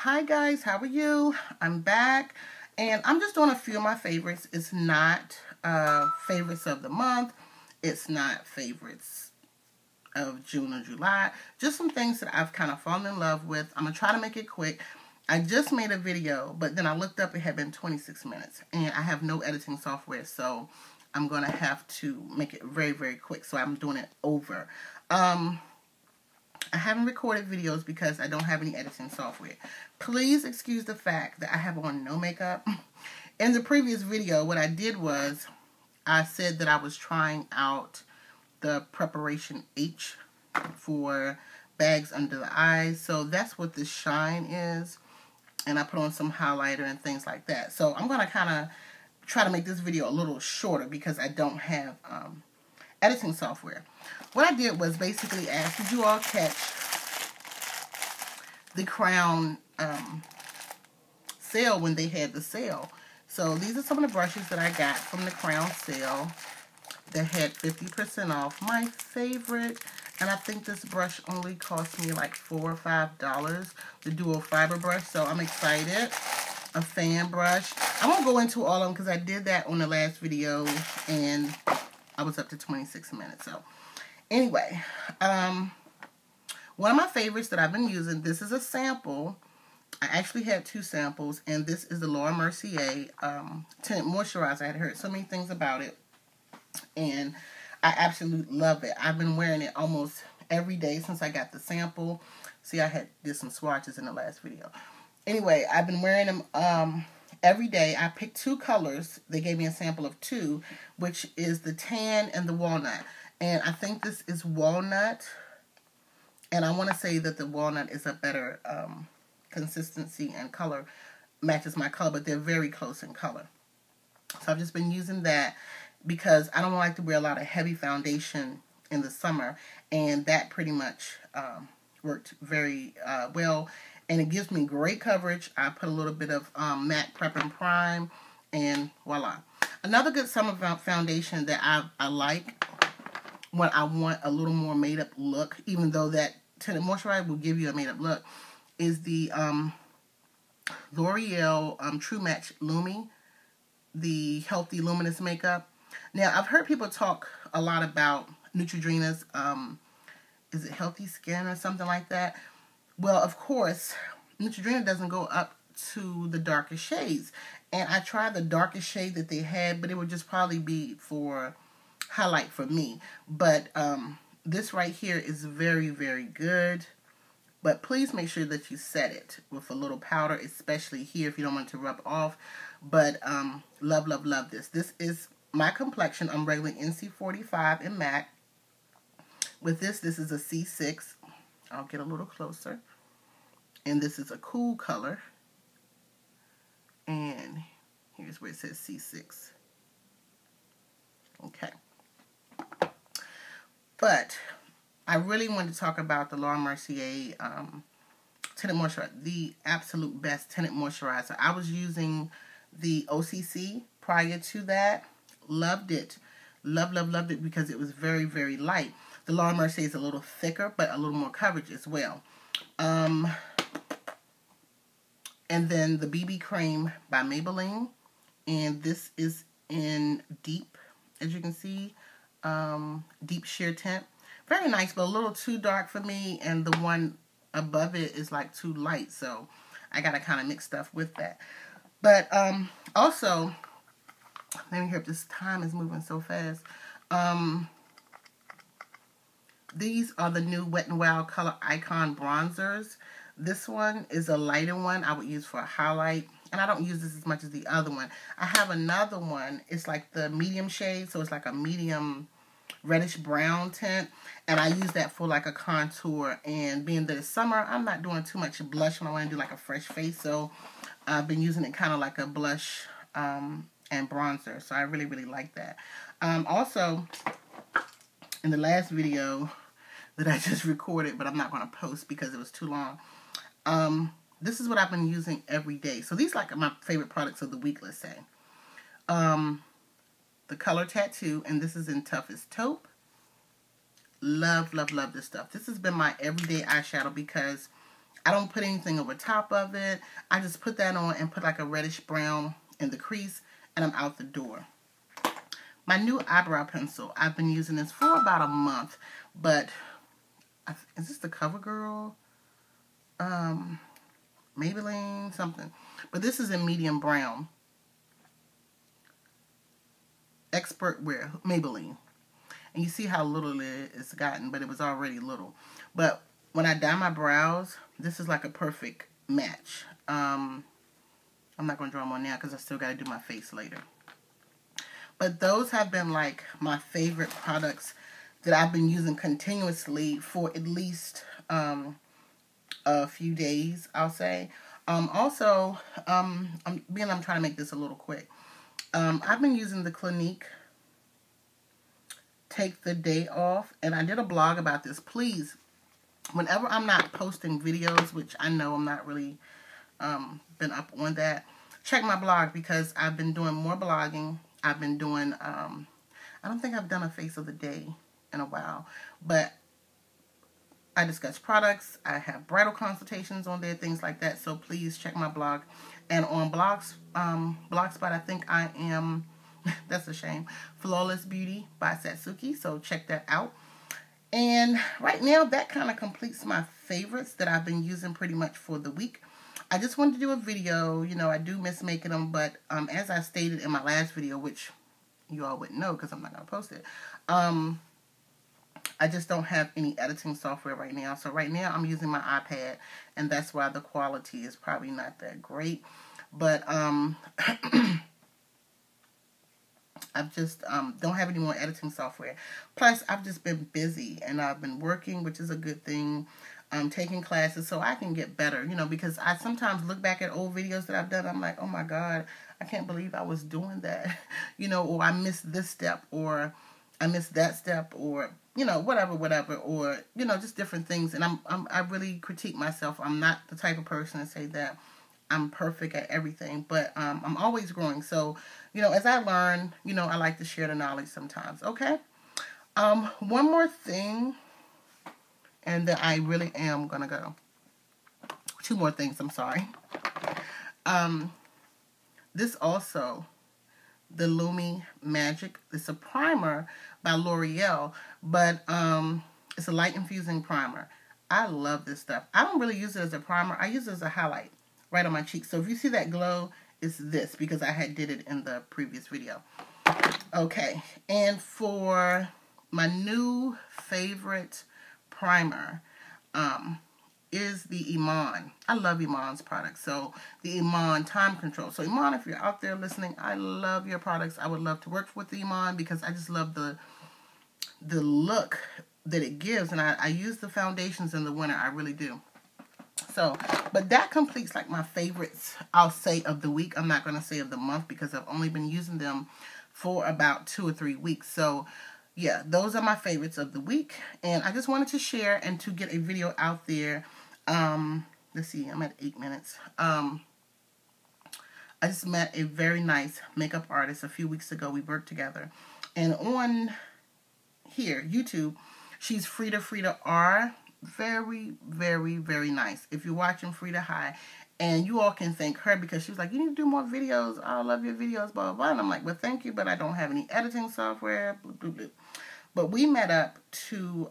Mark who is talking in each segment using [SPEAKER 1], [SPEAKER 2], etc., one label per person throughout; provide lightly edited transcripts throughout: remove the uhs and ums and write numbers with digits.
[SPEAKER 1] Hi guys, how are you? I'm back and I'm just doing a few of my favorites. It's not favorites of the month. It's not favorites of June or July. Just some things that I've kind of fallen in love with. I'm going to try to make it quick. I just made a video, but then I looked up, it had been 26 minutes and I have no editing software, so I'm going to have to make it very, very quick. So I'm doing it over. I haven't recorded videos because I don't have any editing software. Please excuse the fact that I have on no makeup. In the previous video, what I did was I said that I was trying out the Preparation H for bags under the eyes. So that's what this shine is. And I put on some highlighter and things like that. So I'm going to kind of try to make this video a little shorter because I don't have editing software. What I did was basically ask, did you all catch the Crown sale when they had the sale? So these are some of the brushes that I got from the Crown sale that had 50% off. My favorite, and I think this brush only cost me like $4 or $5, the dual fiber brush, so I'm excited. A fan brush. I won't go into all of them because I did that on the last video and I was up to 26 minutes. So anyway, one of my favorites that I've been using, this is a sample. I actually had two samples, and this is the Laura Mercier Tinted Moisturizer. I had heard so many things about it, and I absolutely love it. I've been wearing it almost every day since I got the sample. See, I did some swatches in the last video. Anyway, I've been wearing them every day. I picked two colors. They gave me a sample of two, which is the tan and the walnut. And I think this is walnut. And I want to say that the walnut is a better consistency and color, matches my color, but they're very close in color. So I've just been using that because I don't like to wear a lot of heavy foundation in the summer. And that pretty much worked very well. And it gives me great coverage. I put a little bit of matte prep and prime, and voila. Another good summer foundation that I like when I want a little more made up look, even though that tinted moisturizer will give you a made up look, is the L'Oreal True Match Lumi, the Healthy Luminous Makeup. Now, I've heard people talk a lot about Neutrogena's, is it Healthy Skin or something like that? Well, of course, Neutrogena doesn't go up to the darkest shades. And I tried the darkest shade that they had, but it would just probably be for highlight for me. But this right here is very, very good. But please make sure that you set it with a little powder, especially here if you don't want it to rub off. But love, love, love this. This is my complexion. I'm regularly NC45 in MAC. With this is a C6. I'll get a little closer. And this is a cool color. And here's where it says C6. Okay. But I really wanted to talk about the Laura Mercier tinted moisturizer, the absolute best tinted moisturizer. I was using the OCC prior to that. Loved it. Loved it because it was very, very light. The Laura Mercier is a little thicker, but a little more coverage as well. And then the BB Cream by Maybelline. And this is in deep, as you can see, deep sheer tint. Very nice, but a little too dark for me. And the one above it is like too light. So I got to kind of mix stuff with that. But also, let me hear if this time is moving so fast. These are the new Wet n Wild Color Icon Bronzers. This one is a lighter one I would use for a highlight. And I don't use this as much as the other one. I have another one. It's like the medium shade. So it's like a medium reddish brown tint. And I use that for like a contour. And being that it's summer, I'm not doing too much blush when I want to do like a fresh face. So I've been using it kind of like a blush and bronzer. So I really, really like that. Also, in the last video that I just recorded, but I'm not going to post because it was too long. This is what I've been using every day. So these are like my favorite products of the week, let's say. The Color Tattoo, and this is in Toughest Taupe. Love, love, love this stuff. This has been my everyday eyeshadow because I don't put anything over top of it. I just put that on and put like a reddish brown in the crease, and I'm out the door. My new eyebrow pencil, I've been using this for about a month, but is this the CoverGirl? Maybelline something. But this is in medium brown. Expert Wear, Maybelline. And you see how little it's gotten, but it was already little. But when I dye my brows, this is like a perfect match. I'm not going to draw them on now because I still got to do my face later. But those have been like my favorite products that I've been using continuously for at least a few days, I'll say. Also, I'm trying to make this a little quick. I've been using the Clinique Take the Day Off, and I did a blog about this. Please, whenever I'm not posting videos, which I know I'm not really been up on that, check my blog because I've been doing more blogging. I've been doing, I don't think I've done a face of the day in a while, but I discuss products. I have bridal consultations on there, things like that. So please check my blog. And on Blogspot, I think I am, that's a shame, Flawless Beauty by Satsuki. So check that out. And right now, that kind of completes my favorites that I've been using pretty much for the week. I just wanted to do a video. You know, I do miss making them, but as I stated in my last video, which you all wouldn't know because I'm not going to post it, I just don't have any editing software right now. So right now I'm using my iPad, and that's why the quality is probably not that great. But I've just don't have any more editing software. Plus, I've just been busy, and I've been working, which is a good thing. Taking classes so I can get better, you know, because I sometimes look back at old videos that I've done. I'm like, oh my God, I can't believe I was doing that, you know, or I missed this step, or I missed that step, or, you know, whatever, or, you know, just different things. And I really critique myself. I'm not the type of person to say that I'm perfect at everything, but I'm always growing. So, you know, as I learn, you know, I like to share the knowledge sometimes. Okay. One more thing, and then I really am gonna go. Two more things, I'm sorry. This also, the Lumi Magic. It's a primer by L'Oreal, but it's a light infusing primer. I love this stuff. I don't really use it as a primer. I use it as a highlight right on my cheeks. So if you see that glow, it's this, because I had did it in the previous video. Okay, and for my new favorite primer is the Iman. I love Iman's products. So the Iman Time Control. So Iman, if you're out there listening, I love your products. I would love to work with the Iman because I just love the look that it gives. And I use the foundations in the winter. I really do. So, but that completes like my favorites, I'll say, of the week. I'm not going to say of the month because I've only been using them for about 2 or 3 weeks. So yeah, those are my favorites of the week. And I just wanted to share and to get a video out there. Let's see, I'm at 8 minutes. I just met a very nice makeup artist a few weeks ago. We worked together. And on here, YouTube, she's Frida R. Very, very, very nice. If you're watching Frida, hi. And you all can thank her because she was like, you need to do more videos. I love your videos, blah, blah, blah. And I'm like, well, thank you, but I don't have any editing software, blah, blah, blah. But we met up to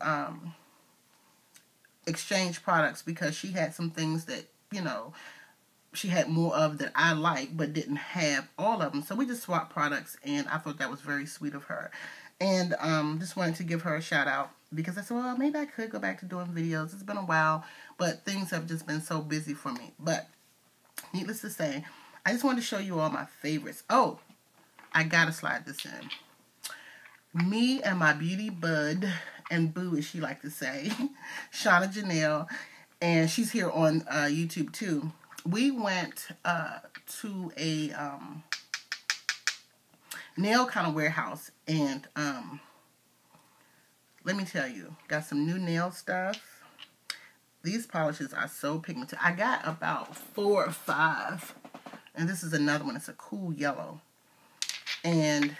[SPEAKER 1] exchange products because she had some things that, you know, she had more of that I like, but didn't have all of them. So we just swapped products, and I thought that was very sweet of her. And just wanted to give her a shout out because I said, well, maybe I could go back to doing videos. It's been a while, but things have just been so busy for me. But needless to say, I just wanted to show you all my favorites. Oh, I gotta slide this in. Me and my beauty bud and boo, as she like to say, Shauna Janelle, and she's here on YouTube too. We went to a nail kind of warehouse, and let me tell you, got some new nail stuff. These polishes are so pigmented. I got about 4 or 5, and this is another one. It's a cool yellow, and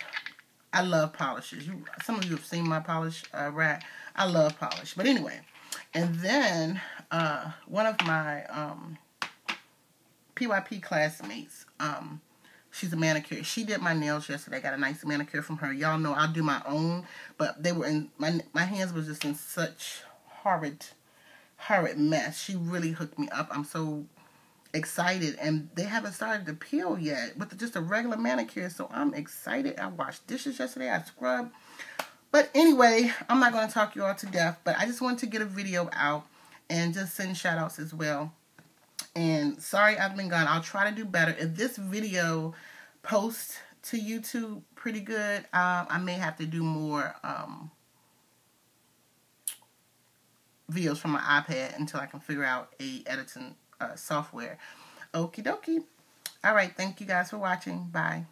[SPEAKER 1] I love polishes. Some of you have seen my polish rack. I love polish. But anyway, And then one of my PYP classmates, she's a manicure. She did my nails yesterday. I got a nice manicure from her. Y'all know I'll do my own, but they were in my hands was just in such horrid mess. She really hooked me up. I'm so excited, and they haven't started to peel yet with just a regular manicure, so I'm excited. I washed dishes yesterday. I scrubbed. But anyway, I'm not going to talk you all to death, but I just wanted to get a video out and just send shout outs as well. And sorry I've been gone. I'll try to do better. If this video posts to YouTube pretty good, I may have to do more videos from my iPad until I can figure out a editing software. Okie dokie. All right. Thank you guys for watching. Bye.